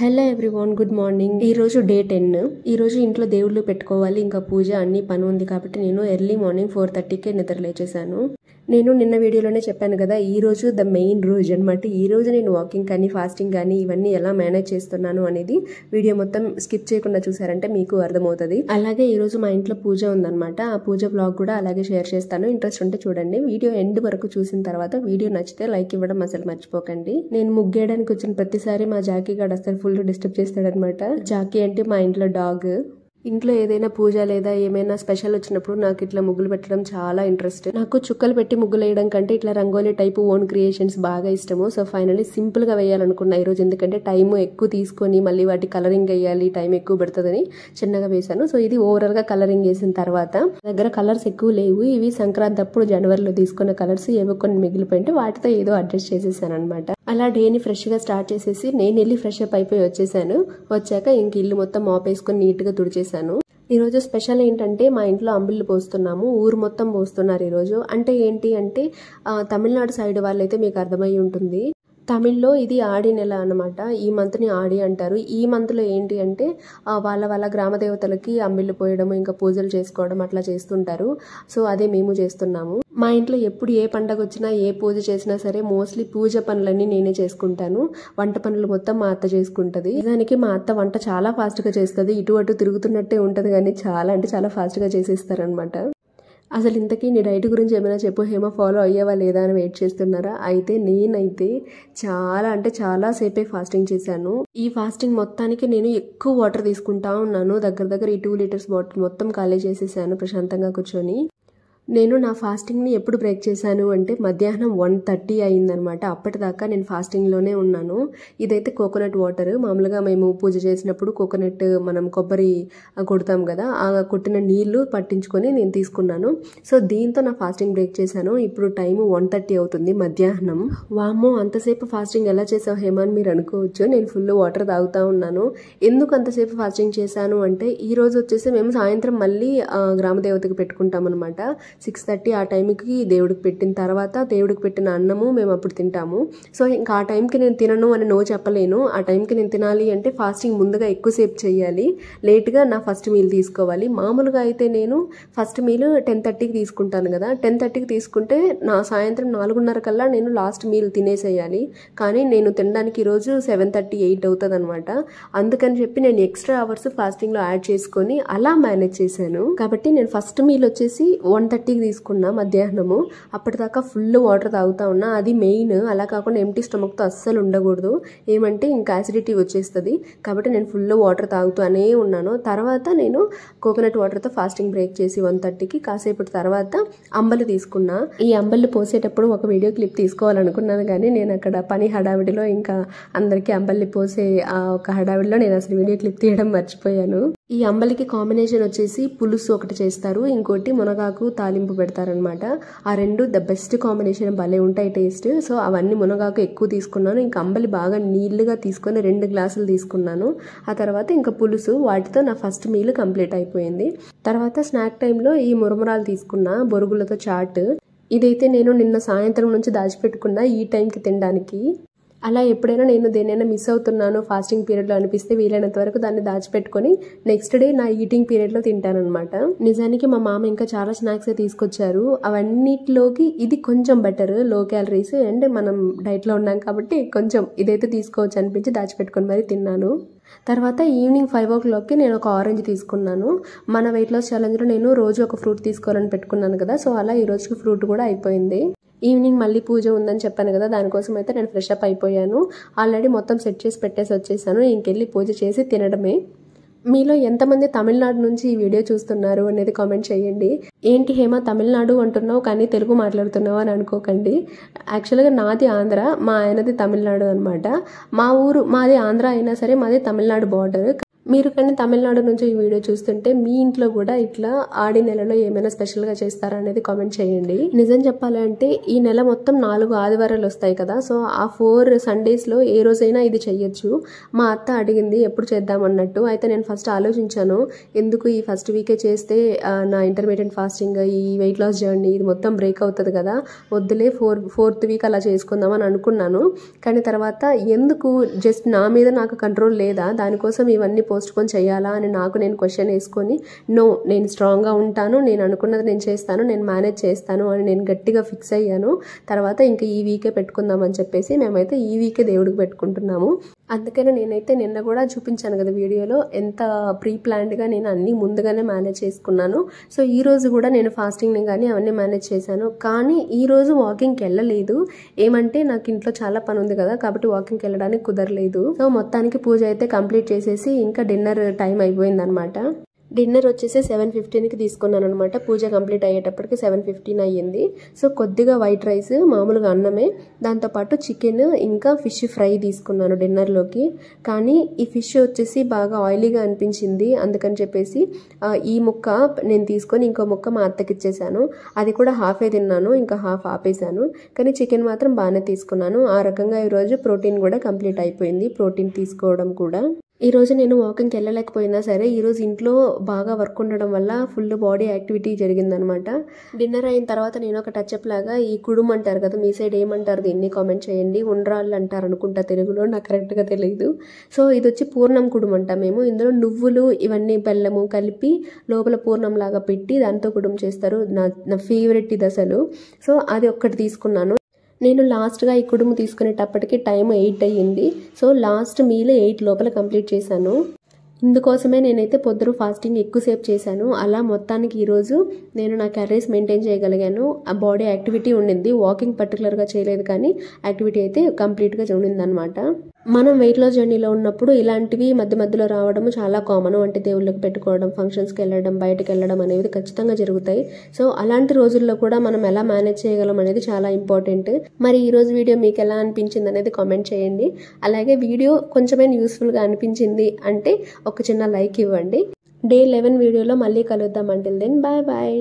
Hello everyone, good morning. ఈరోజు day 10. ఈరోజు ఇంట్లో దేవుళ్ళు పెట్టుకోవాలి, ఇంకా పూజ అన్ని పని ఉంది కాబట్టి నేను ఎర్లీ మార్నింగ్ 4:30కే నిద్ర లేచేసాను. నేను నిన్న వీడియోలోనే చెప్పాను కదా, ఈ రోజు ద మెయిన్ రోజు అనమాట. ఈ రోజు నేను వాకింగ్ కానీ ఫాస్టింగ్ కానీ ఇవన్నీ ఎలా మేనేజ్ చేస్తున్నాను అనేది వీడియో మొత్తం స్కిప్ చేయకుండా చూసారంటే మీకు అర్థమవుతుంది. అలాగే ఈ రోజు మా ఇంట్లో పూజ ఉందన్నమాట. ఆ పూజ బ్లాగ్ కూడా అలాగే షేర్ చేస్తాను. ఇంట్రెస్ట్ ఉంటే చూడండి. వీడియో ఎండ్ వరకు చూసిన తర్వాత వీడియో నచ్చితే లైక్ ఇవ్వడం అసలు మర్చిపోకండి. నేను ముగ్గేయడానికి వచ్చిన ప్రతిసారి మా జాకీ గారు అసలు ఫుల్ డిస్టర్బ్ చేస్తాడనమాట. జాకీ అంటే మా ఇంట్లో డాగ్. ఇంట్లో ఏదైనా పూజ లేదా ఏమైనా స్పెషల్ వచ్చినప్పుడు నాకు ఇట్లా ముగ్గులు పెట్టడం చాలా ఇంట్రెస్ట్. నాకు చుక్కలు పెట్టి ముగ్గులు వేయడం కంటే ఇట్లా రంగోలీ టైపు ఓన్ క్రియేషన్స్ బాగా ఇష్టము. సో ఫైనల్లీ సింపుల్ గా వేయాలనుకున్నా ఈరోజు, ఎందుకంటే టైం ఎక్కువ తీసుకొని మళ్ళీ వాటి కలరింగ్ వేయాలి, టైం ఎక్కువ పడుతుందని చిన్నగా వేసాను. సో ఇది ఓవరాల్ గా కలరింగ్ వేసిన తర్వాత దగ్గర కలర్స్ ఎక్కువ లేవు. ఇవి సంక్రాంతి అప్పుడు జనవరిలో తీసుకున్న కలర్స్ ఏవో కొన్ని మిగిలిపోయింటే వాటితో ఏదో అడ్జస్ట్ చేసేసాను అనమాట. అలా డేని ఫ్రెష్ గా స్టార్ట్ చేసేసి నేను వెళ్ళి ఫ్రెష్ అప్ అయిపోయి వచ్చేసాను. వచ్చాక ఇంక ఇల్లు మొత్తం మాపేసుకొని నీట్ గా తుడిచేసాను. ఈ రోజు స్పెషల్ ఏంటంటే మా ఇంట్లో అంబిళ్ళు పోస్తున్నాము. ఊరు మొత్తం పోస్తున్నారు ఈ రోజు. అంటే ఏంటి అంటే తమిళనాడు సైడ్ వాళ్ళైతే మీకు అర్థమై ఉంటుంది. తమిళ్లో ఇది ఆడి నెల అన్నమాట. ఈ మంత్ని ఆడి అంటారు. ఈ మంత్లో ఏంటి అంటే వాళ్ళ గ్రామ దేవతలకి అంబిళ్ళు పోయడం, ఇంకా పూజలు చేసుకోవడం అట్లా చేస్తుంటారు. సో అదే మేము చేస్తున్నాము. మా ఇంట్లో ఎప్పుడు ఏ పండగ వచ్చినా ఏ పూజ చేసినా సరే మోస్ట్లీ పూజ పనులన్నీ నేనే చేసుకుంటాను. వంట పనులు మొత్తం మా అత్త చేసుకుంటది. నిజానికి మా అత్త వంట చాలా ఫాస్ట్ గా చేస్తుంది. ఇటు అటు తిరుగుతున్నట్టే ఉంటది, కానీ చాలా అంటే చాలా ఫాస్ట్ గా చేసేస్తారనమాట. అసలు ఇంతకీ నీ డైట్ గురించి ఏమైనా చెప్పు హేమ, ఫాలో అయ్యావా లేదా అని వెయిట్ చేస్తున్నారా? అయితే నేనైతే చాలా అంటే చాలా సేపే ఫాస్టింగ్ చేశాను. ఈ ఫాస్టింగ్ మొత్తానికి నేను ఎక్కువ వాటర్ తీసుకుంటా ఉన్నాను. దగ్గర ఈ 2 లీటర్స్ బాటిల్ మొత్తం ఖాళీ చేసేసాను ప్రశాంతంగా కూర్చొని. నేను నా ఫాస్టింగ్ని ఎప్పుడు బ్రేక్ చేశాను అంటే మధ్యాహ్నం 1:30 అయిందనమాట. అప్పటిదాకా నేను ఫాస్టింగ్లోనే ఉన్నాను. ఇదైతే కోకోనట్ వాటర్. మామూలుగా మేము పూజ చేసినప్పుడు కోకోనట్ మనం కొబ్బరి కొడతాం కదా, ఆ కొట్టిన నీళ్లు పట్టించుకొని నేను తీసుకున్నాను. సో దీంతో నా ఫాస్టింగ్ బ్రేక్ చేశాను. ఇప్పుడు టైం 1:30 అవుతుంది మధ్యాహ్నం. వామ్మో, అంతసేపు ఫాస్టింగ్ ఎలా చేసావు హేమ అని మీరు అనుకోవచ్చు. నేను ఫుల్ వాటర్ తాగుతా ఉన్నాను. ఎందుకు అంతసేపు ఫాస్టింగ్ చేశాను అంటే ఈ రోజు వచ్చేసి మేము సాయంత్రం మళ్ళీ గ్రామదేవతకి పెట్టుకుంటాం అనమాట. 6:30 ఆ టైంకి దేవుడికి పెట్టిన తర్వాత దేవుడికి పెట్టిన అన్నము మేము అప్పుడు తింటాము. సో ఇంకా ఆ టైంకి నేను తినను అని నో చెప్పలేను. ఆ టైంకి నేను తినాలి అంటే ఫాస్టింగ్ ముందుగా ఎక్కువసేపు చేయాలి, లేట్గా నా ఫస్ట్ మీల్ తీసుకోవాలి. మామూలుగా అయితే నేను ఫస్ట్ మీల్ 10:30కి తీసుకుంటాను కదా. 10:30కి తీసుకుంటే నా సాయంత్రం 4:30 కల్లా నేను లాస్ట్ మీల్ తినేసేయాలి. కానీ నేను తినడానికి ఈరోజు 7:30, 8 అవుతుంది అనమాట. అందుకని చెప్పి నేను ఎక్స్ట్రా అవర్స్ ఫాస్టింగ్లో యాడ్ చేసుకొని అలా మేనేజ్ చేశాను. కాబట్టి నేను ఫస్ట్ మీల్ వచ్చేసి 1:30కి తీసుకున్నా మధ్యాహ్నము. అప్పటిదాకా ఫుల్ వాటర్ తాగుతా ఉన్నా. అది మెయిన్. అలా కాకుండా ఎంటీ స్టమక్తో అస్సలు ఉండకూడదు. ఏమంటే ఇంకా యాసిడిటీ వచ్చేస్తుంది. కాబట్టి నేను ఫుల్ వాటర్ తాగుతూనే ఉన్నాను. తర్వాత నేను కోకోనట్ వాటర్తో ఫాస్టింగ్ బ్రేక్ చేసి 1:30కి కాసేపటి తర్వాత అంబలి తీసుకున్నా. ఈ అంబలి పోసేటప్పుడు ఒక వీడియో క్లిప్ తీసుకోవాలనుకున్నాను, కానీ నేను అక్కడ పని హడావిడిలో ఇంకా అందరికీ అంబలి పోసే ఆ ఒక హడావిడిలో నేను అసలు వీడియో క్లిప్ తీయడం మర్చిపోయాను. ఈ అంబలికి కాంబినేషన్ వచ్చేసి పులుసు ఒకటి చేస్తారు, ఇంకోటి మునగాకు తాలింపు పెడతారనమాట. ఆ రెండు ద బెస్ట్ కాంబినేషన్, భలే ఉంటాయి టేస్ట్. సో అవన్నీ మునగాకు ఎక్కువ తీసుకున్నాను. ఇంకా అంబలి బాగా నీళ్లుగా తీసుకొని 2 గ్లాసులు తీసుకున్నాను. ఆ తర్వాత ఇంకా పులుసు, వాటితో నా ఫస్ట్ మీల్ కంప్లీట్ అయిపోయింది. తర్వాత స్నాక్ టైంలో ఈ మురమురాలు తీసుకున్నా, బొరుగులతో చాట్. ఇదైతే నేను నిన్న సాయంత్రం నుంచి దాచిపెట్టుకున్నా ఈ టైంకి తినడానికి. అలా ఎప్పుడైనా నేను దేనైనా మిస్ అవుతున్నాను ఫాస్టింగ్ పీరియడ్లో అనిపిస్తే వీలైనంత వరకు దాన్ని దాచిపెట్టుకొని నెక్స్ట్ డే నా ఈటింగ్ పీరియడ్లో తింటానమాట. నిజానికి మా మామ ఇంకా చాలా స్నాక్స్ తీసుకొచ్చారు. అవన్నిటిలోకి ఇది కొంచెం బెటర్, లో క్యాలరీస్ అండ్ మనం డైట్లో ఉన్నాం కాబట్టి కొంచెం ఇదైతే తీసుకోవచ్చు అనిపించి దాచిపెట్టుకొని మరి తిన్నాను. తర్వాత ఈవినింగ్ 5 o'clockకి నేను ఒక ఆరెంజ్ తీసుకున్నాను. మన వెయిట్ లాస్ ఛాలెంజ్లో నేను రోజు ఒక ఫ్రూట్ తీసుకోవాలని పెట్టుకున్నాను కదా, సో అలా ఈ రోజుకి ఫ్రూట్ కూడా అయిపోయింది. ఈవినింగ్ మళ్ళీ పూజ ఉందని చెప్పాను కదా, దానికోసం అయితే నేను ఫ్రెష్ అప్ అయిపోయాను. ఆల్రెడీ మొత్తం సెట్ చేసి పెట్టేసి వచ్చేసాను. ఇంకెళ్ళి పూజ చేసి తినడమే. మీలో ఎంతమంది తమిళనాడు నుంచి ఈ వీడియో చూస్తున్నారు అనేది కామెంట్ చేయండి. ఏంటి హేమ తమిళనాడు అంటున్నావు కానీ తెలుగు మాట్లాడుతున్నావు అని అనుకోకండి. యాక్చువల్గా నాది ఆంధ్ర, మా ఆయనది తమిళనాడు అనమాట. మాది ఆంధ్ర అయినా సరే మాది తమిళనాడు బార్డర్. మీరు కానీ తమిళనాడు నుంచి ఈ వీడియో చూస్తుంటే మీ ఇంట్లో కూడా ఇట్లా ఆడి నెలలో ఏమైనా స్పెషల్గా చేస్తారా అనేది కామెంట్ చేయండి. నిజం చెప్పాలంటే ఈ నెల మొత్తం 4 ఆదివారాలు వస్తాయి కదా, సో ఆ 4 సండేస్లో ఏ రోజైనా ఇది చెయ్యొచ్చు. మా అత్త అడిగింది ఎప్పుడు చేద్దామన్నట్టు. అయితే నేను ఫస్ట్ ఆలోచించాను, ఎందుకు ఈ ఫస్ట్ వీకే చేస్తే నా ఇంటర్మీడియట్ ఫాస్టింగ్, ఈ వెయిట్ లాస్ జర్నీ ఇది మొత్తం బ్రేక్ అవుతుంది కదా, వద్దులే 4th వీక్ అలా చేసుకుందామని అనుకున్నాను. కానీ తర్వాత ఎందుకు, జస్ట్ నా మీద నాకు కంట్రోల్ లేదా, దానికోసం ఇవన్నీ పోస్ట్పోన్ చేయాలా అని నాకు నేను క్వశ్చన్ వేసుకొని, నో నేను స్ట్రాంగ్గా ఉంటాను, నేను అనుకున్నది నేను చేస్తాను, నేను మేనేజ్ చేస్తాను అని నేను గట్టిగా ఫిక్స్ అయ్యాను. తర్వాత ఇంకా ఈ వీకే పెట్టుకుందామని చెప్పేసి మేమైతే ఈ వీకే దేవుడికి పెట్టుకుంటున్నాము. అందుకనే నేనైతే నిన్న కూడా చూపించాను కదా వీడియోలో, ఎంత ప్రీ ప్లాన్డ్గా నేను అన్నీ ముందుగానే మేనేజ్ చేసుకున్నాను. సో ఈ రోజు కూడా నేను ఫాస్టింగ్ని కానీ అవన్నీ మేనేజ్ చేశాను. కానీ ఈ రోజు వాకింగ్కి వెళ్ళలేదు. ఏమంటే నాకు ఇంట్లో చాలా పని ఉంది కదా, కాబట్టి వాకింగ్కి వెళ్ళడానికి కుదరలేదు. సో మొత్తానికి పూజ అయితే కంప్లీట్ చేసేసి ఇంకా డిన్నర్ టైం అయిపోయింది అనమాట. డిన్నర్ వచ్చేసి 7:15కి తీసుకున్నాను అనమాట. పూజ కంప్లీట్ అయ్యేటప్పటికి 7:15 అయ్యింది. సో కొద్దిగా వైట్ రైస్, మామూలుగా అన్నమే, దాంతోపాటు చికెన్ ఇంకా ఫిష్ ఫ్రై తీసుకున్నాను డిన్నర్లోకి. కానీ ఈ ఫిష్ వచ్చేసి బాగా ఆయిలీగా అనిపించింది, అందుకని చెప్పేసి ఈ ముక్క నేను తీసుకొని ఇంకో ముక్క మా అత్తకి ఇచ్చేసాను. అది కూడా హాఫే తిన్నాను, ఇంకా హాఫ్ ఆపేసాను. కానీ చికెన్ మాత్రం బాగానే తీసుకున్నాను. ఆ రకంగా ఈరోజు ప్రోటీన్ కూడా కంప్లీట్ అయిపోయింది, ప్రోటీన్ తీసుకోవడం కూడా. ఈరోజు నేను వాకింగ్కి వెళ్ళలేకపోయినా సరే ఈరోజు ఇంట్లో బాగా వర్క్ ఉండడం వల్ల ఫుల్ బాడీ యాక్టివిటీ జరిగిందనమాట. డిన్నర్ అయిన తర్వాత నేను ఒక టచ్అప్ లాగా, ఈ కుడుము అంటారు కదా, మీ సైడ్ ఏమంటారు దీన్ని కామెంట్ చేయండి. ఉండ్రాళ్ళు అంటారు అనుకుంటా తెలుగులో, నాకు కరెక్ట్గా తెలియదు. సో ఇది వచ్చి పూర్ణం కుడుము అంటాం మేము. ఇందులో నువ్వులు ఇవన్నీ బెల్లము కలిపి లోపల పూర్ణం లాగా పెట్టి దాంతో కుడుము చేస్తారు. నా ఫేవరెట్ ఇది అసలు. సో అది ఒక్కటి తీసుకున్నాను. నేను లాస్ట్గా ఈ కుడుము తీసుకునేటప్పటికి టైం 8 అయ్యింది. సో లాస్ట్ మీల్ 8 లోపల కంప్లీట్ చేశాను. ఇందుకోసమే నేనైతే పొద్దున ఫాస్టింగ్ ఎక్కువసేపు చేశాను. అలా మొత్తానికి ఈరోజు నేను నా క్యాలరీస్ మెయింటైన్ చేయగలిగాను. ఆ బాడీ యాక్టివిటీ ఉండింది, వాకింగ్ పర్టికులర్గా చేయలేదు కానీ యాక్టివిటీ అయితే కంప్లీట్గా ఉండింది అనమాట. మనం వెయిట్ లాస్ జర్నీలో ఉన్నప్పుడు ఇలాంటివి మధ్య మధ్యలో రావడం చాలా కామన్. అంటే దేవుళ్ళకి పెట్టుకోవడం, ఫంక్షన్స్కి వెళ్ళడం, బయటకు వెళ్ళడం అనేవి ఖచ్చితంగా జరుగుతాయి. సో అలాంటి రోజుల్లో కూడా మనం ఎలా మేనేజ్ చేయగలం అనేది చాలా ఇంపార్టెంట్. మరి ఈ రోజు వీడియో మీకు ఎలా అనిపించింది అనేది కామెంట్ చేయండి. అలాగే వీడియో కొంచెమైనా యూస్ఫుల్గా అనిపించింది అంటే ఒక చిన్న లైక్ ఇవ్వండి. డే 11 వీడియోలో మళ్ళీ కలుద్దాం. Until then bye bye.